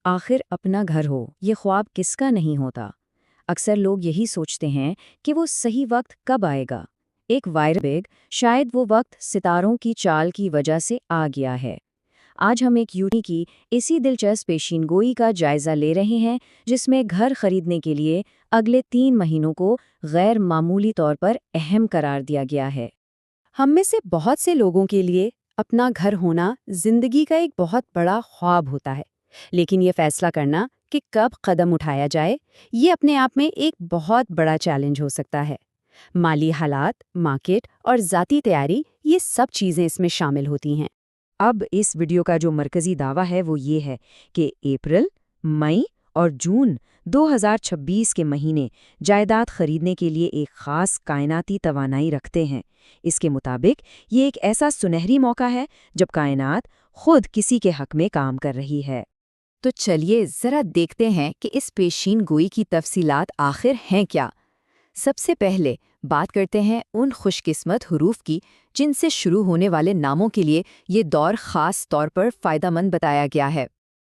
آخر اپنا گھر ہو، یہ خواب کس کا نہیں ہوتا؟ اکثر لوگ یہی سوچتے ہیں کہ وہ صحیح وقت کب آئے گا۔ ایک وائرل شاید وہ وقت ستاروں کی چال کی وجہ سے آ گیا ہے۔ آج ہم ایک یونی کی اسی دلچسپ پیشین گوئی کا جائزہ لے رہے ہیں، جس میں گھر خریدنے کے لیے اگلے 3 مہینوں کو غیر معمولی طور پر اہم قرار دیا گیا ہے۔ ہم میں سے بہت سے لوگوں کے لیے اپنا گھر ہونا زندگی کا ایک بہت بڑا خواب ہوتا ہے، لیکن یہ فیصلہ کرنا کہ کب قدم اٹھایا جائے، یہ اپنے آپ میں ایک بہت بڑا چیلنج ہو سکتا ہے۔ مالی حالات، مارکیٹ اور ذاتی تیاری، یہ سب چیزیں اس میں شامل ہوتی ہیں۔ اب اس ویڈیو کا جو مرکزی دعویٰ ہے وہ یہ ہے کہ اپریل، مئی اور جون 2026 کے مہینے جائیداد خریدنے کے لیے ایک خاص کائناتی توانائی رکھتے ہیں۔ اس کے مطابق یہ ایک ایسا سنہری موقع ہے جب کائنات خود کسی کے حق میں کام کر رہی ہے۔ تو چلیے ذرا دیکھتے ہیں کہ اس پیشین گوئی کی تفصیلات آخر ہیں کیا۔ سب سے پہلے بات کرتے ہیں ان خوش قسمت حروف کی جن سے شروع ہونے والے ناموں کے لیے یہ دور خاص طور پر فائدہ مند بتایا گیا ہے۔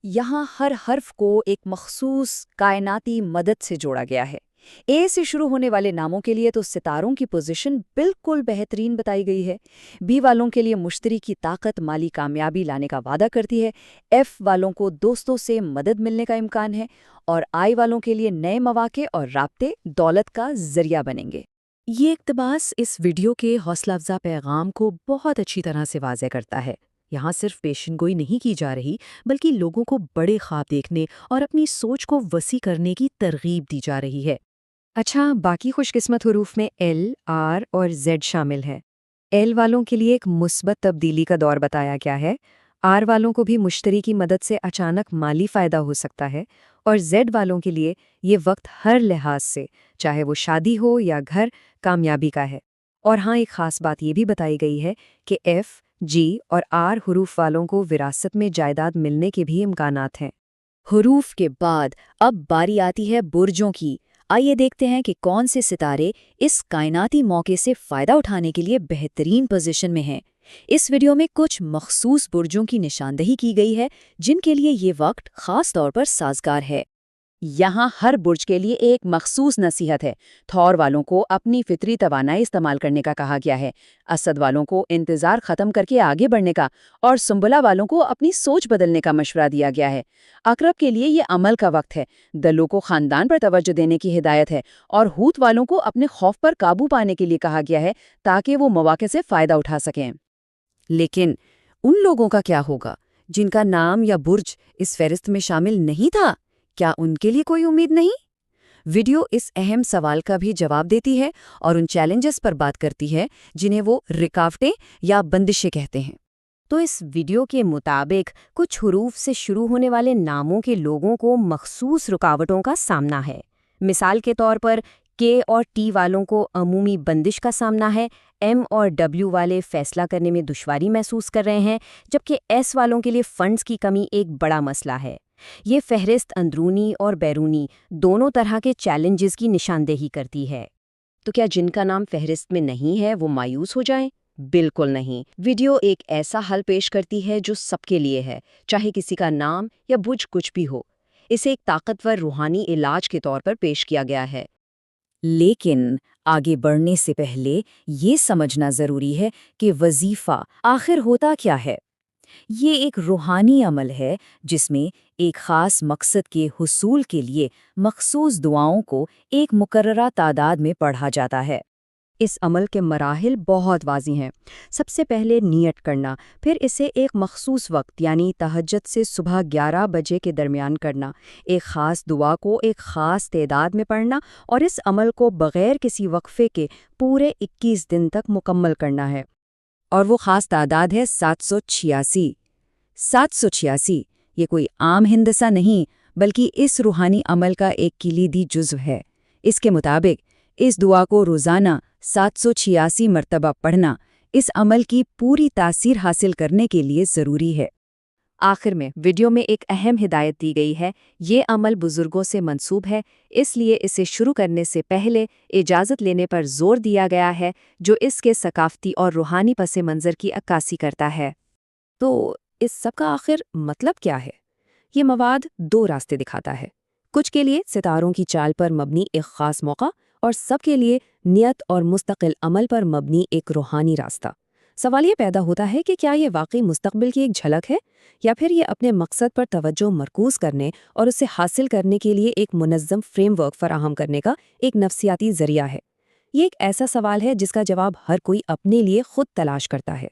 یہاں ہر حرف کو ایک مخصوص کائناتی مدد سے جوڑا گیا ہے۔ اے سے شروع ہونے والے ناموں کے لیے تو ستاروں کی پوزیشن بالکل بہترین بتائی گئی ہے۔ بی والوں کے لیے مشتری کی طاقت مالی کامیابی لانے کا وعدہ کرتی ہے۔ ایف والوں کو دوستوں سے مدد ملنے کا امکان ہے، اور آئی والوں کے لیے نئے مواقع اور رابطے دولت کا ذریعہ بنیں گے۔ یہ اقتباس اس ویڈیو کے حوصلہ افزا پیغام کو بہت اچھی طرح سے واضح کرتا ہے۔ یہاں صرف پیشن گوئی نہیں کی جا رہی، بلکہ لوگوں کو بڑے خواب دیکھنے اور اپنی سوچ کو وسیع کرنے کی ترغیب دی جا رہی ہے۔ اچھا، باقی خوش قسمت حروف میں ایل، آر اور زیڈ شامل ہے۔ ایل والوں کے لیے ایک مثبت تبدیلی کا دور بتایا گیا ہے۔ آر والوں کو بھی مشتری کی مدد سے اچانک مالی فائدہ ہو سکتا ہے، اور زیڈ والوں کے لیے یہ وقت ہر لحاظ سے، چاہے وہ شادی ہو یا گھر، کامیابی کا ہے۔ اور ہاں، ایک خاص بات یہ بھی بتائی گئی ہے کہ ایف، جی اور آر حروف والوں کو وراثت میں جائیداد ملنے کے بھی امکانات ہیں۔ حروف کے بعد اب باری آتی ہے برجوں کی۔ آئیے دیکھتے ہیں کہ کون سے ستارے اس کائناتی موقع سے فائدہ اٹھانے کے لیے بہترین پوزیشن میں ہیں۔ اس ویڈیو میں کچھ مخصوص برجوں کی نشاندہی کی گئی ہے جن کے لیے یہ وقت خاص طور پر سازگار ہے۔ یہاں ہر برج کے لیے ایک مخصوص نصیحت ہے۔ تھور والوں کو اپنی فطری توانائی استعمال کرنے کا کہا گیا ہے، اسد والوں کو انتظار ختم کر کے آگے بڑھنے کا، اور سنبلہ والوں کو اپنی سوچ بدلنے کا مشورہ دیا گیا ہے۔ عقرب کے لیے یہ عمل کا وقت ہے، دلو کو خاندان پر توجہ دینے کی ہدایت ہے، اور حوت والوں کو اپنے خوف پر قابو پانے کے لیے کہا گیا ہے تاکہ وہ مواقع سے فائدہ اٹھا سکیں۔ لیکن ان لوگوں کا کیا ہوگا جن کا نام یا برج اس فہرست میں شامل نہیں تھا؟ کیا ان کے لیے کوئی امید نہیں؟ ویڈیو اس اہم سوال کا بھی جواب دیتی ہے اور ان چیلنجز پر بات کرتی ہے جنہیں وہ رکاوٹیں یا بندشیں کہتے ہیں۔ تو اس ویڈیو کے مطابق کچھ حروف سے شروع ہونے والے ناموں کے لوگوں کو مخصوص رکاوٹوں کا سامنا ہے۔ مثال کے طور پر کے اور ٹی والوں کو عمومی بندش کا سامنا ہے، ایم اور ڈبلیو والے فیصلہ کرنے میں دشواری محسوس کر رہے ہیں، جبکہ ایس والوں کے لیے فنڈز کی کمی ایک بڑا مسئلہ ہے۔ یہ فہرست اندرونی اور بیرونی دونوں طرح کے چیلنجز کی نشاندہی کرتی ہے۔ تو کیا جن کا نام فہرست میں نہیں ہے وہ مایوس ہو جائیں؟ بالکل نہیں۔ ویڈیو ایک ایسا حل پیش کرتی ہے جو سب کے لیے ہے، چاہے کسی کا نام یا برج کچھ بھی ہو۔ اسے ایک طاقتور روحانی علاج کے طور پر پیش کیا گیا ہے۔ لیکن آگے بڑھنے سے پہلے یہ سمجھنا ضروری ہے کہ وظیفہ آخر ہوتا کیا ہے۔ یہ ایک روحانی عمل ہے جس میں ایک خاص مقصد کے حصول کے لیے مخصوص دعاؤں کو ایک مقررہ تعداد میں پڑھا جاتا ہے۔ اس عمل کے مراحل بہت واضح ہیں۔ سب سے پہلے نیت کرنا، پھر اسے ایک مخصوص وقت یعنی تہجد سے صبح 11 بجے کے درمیان کرنا، ایک خاص دعا کو ایک خاص تعداد میں پڑھنا، اور اس عمل کو بغیر کسی وقفے کے پورے 21 دن تک مکمل کرنا ہے۔ اور وہ خاص تعداد ہے 786۔ 786 یہ کوئی عام ہندسہ نہیں، بلکہ اس روحانی عمل کا ایک کلیدی جزو ہے۔ اس کے مطابق اس دعا کو روزانہ 786 مرتبہ پڑھنا اس عمل کی پوری تاثیر حاصل کرنے کے لیے ضروری ہے۔ آخر میں ویڈیو میں ایک اہم ہدایت دی گئی ہے۔ یہ عمل بزرگوں سے منسوب ہے، اس لیے اسے شروع کرنے سے پہلے اجازت لینے پر زور دیا گیا ہے، جو اس کے ثقافتی اور روحانی پس منظر کی عکاسی کرتا ہے۔ تو اس سب کا آخر مطلب کیا ہے؟ یہ مواد 2 راستے دکھاتا ہے، کچھ کے لیے ستاروں کی چال پر مبنی ایک خاص موقع، اور سب کے لیے نیت اور مستقل عمل پر مبنی ایک روحانی راستہ۔ سوال یہ پیدا ہوتا ہے کہ کیا یہ واقعی مستقبل کی ایک جھلک ہے، یا پھر یہ اپنے مقصد پر توجہ مرکوز کرنے اور اسے حاصل کرنے کے لیے ایک منظم فریم ورک فراہم کرنے کا ایک نفسیاتی ذریعہ ہے؟ یہ ایک ایسا سوال ہے جس کا جواب ہر کوئی اپنے لیے خود تلاش کرتا ہے۔